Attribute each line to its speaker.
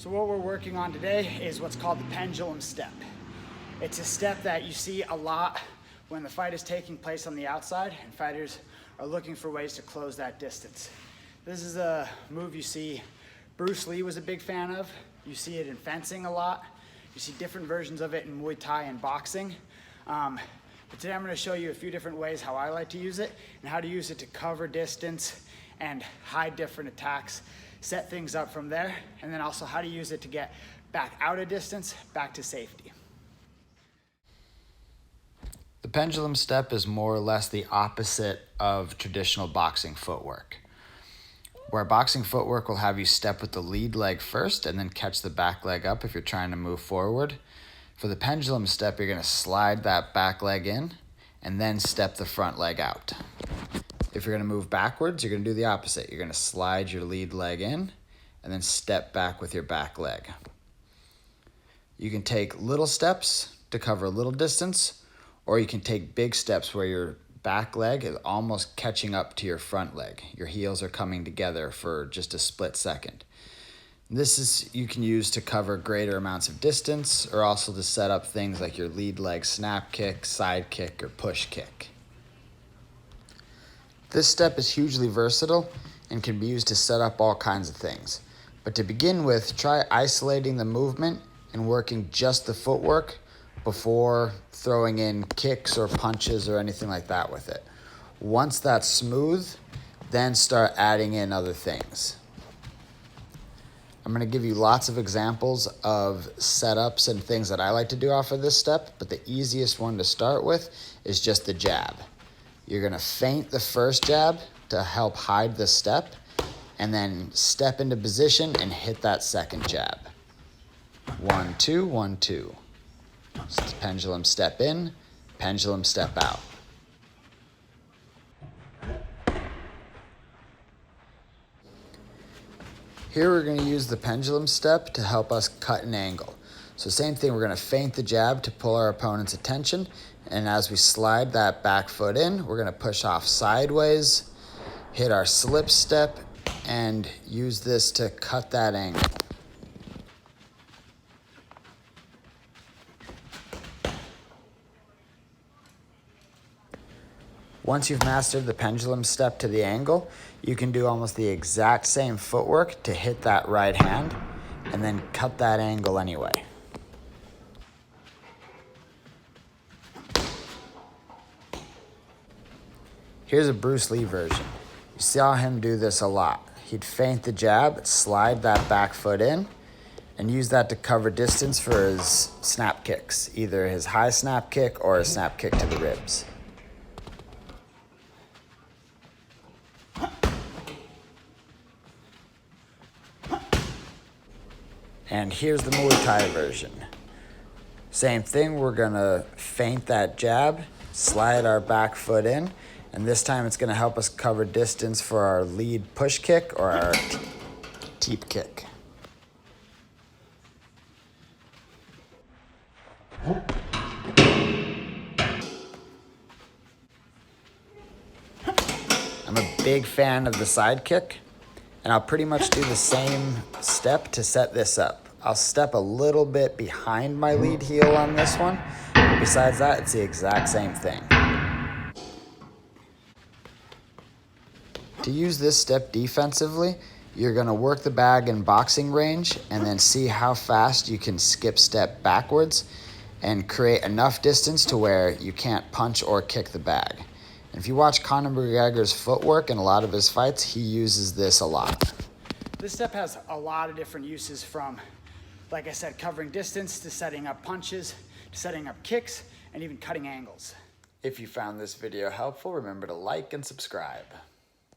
Speaker 1: So what we're working on today is what's called the pendulum step. It's a step that you see a lot when the fight is taking place on the outside and fighters are looking for ways to close that distance. This is a move you see Bruce Lee was a big fan of. You see it in fencing a lot. You see different versions of it in Muay Thai and boxing. But today I'm going to show you a few different ways how I like to use it and how to use it to cover distance and hide different attacks, set things up from there, and then also how to use it to get back out of distance, back to safety.
Speaker 2: The pendulum step is more or less the opposite of traditional boxing footwork, where boxing footwork will have you step with the lead leg first and then catch the back leg up if you're trying to move forward. For the pendulum step, you're going to slide that back leg in and then step the front leg out. If you're going to move backwards, you're going to do the opposite. You're going to slide your lead leg in and then step back with your back leg. You can take little steps to cover a little distance, or you can take big steps where your back leg is almost catching up to your front leg. Your heels are coming together for just a split second. You can use to cover greater amounts of distance, or also to set up things like your lead leg snap kick, side kick, or push kick. This step is hugely versatile and can be used to set up all kinds of things. But to begin with, try isolating the movement and working just the footwork before throwing in kicks or punches or anything like that with it. Once that's smooth, then start adding in other things. I'm going to give you lots of examples of setups and things that I like to do off of this step, but the easiest one to start with is just the jab. You're going to feint the first jab to help hide the step, and then step into position and hit that second jab. 1, 2, 1, 2. Pendulum step in, pendulum step out. Here we're going to use the pendulum step to help us cut an angle. So same thing, we're going to feint the jab to pull our opponent's attention, and as we slide that back foot in, we're going to push off sideways, hit our slip step, and use this to cut that angle. Once you've mastered the pendulum step to the angle, you can do almost the exact same footwork to hit that right hand and then cut that angle anyway. Here's a Bruce Lee version. You saw him do this a lot. He'd feint the jab, slide that back foot in, and use that to cover distance for his snap kicks, either his high snap kick or a snap kick to the ribs. And here's the Muay Thai version. Same thing, we're gonna feint that jab, slide our back foot in, and this time it's gonna help us cover distance for our lead push kick or our teep kick. I'm a big fan of the side kick, and I'll pretty much do the same step to set this up. I'll step a little bit behind my lead heel on this one, but besides that, it's the exact same thing. To use this step defensively, you're going to work the bag in boxing range and then see how fast you can skip step backwards and create enough distance to where you can't punch or kick the bag. And if you watch Conor McGregor's footwork in a lot of his fights, he uses this a lot.
Speaker 1: This step has a lot of different uses, from, like I said, covering distance to setting up punches, to setting up kicks, and even cutting angles.
Speaker 2: If you found this video helpful, remember to like and subscribe.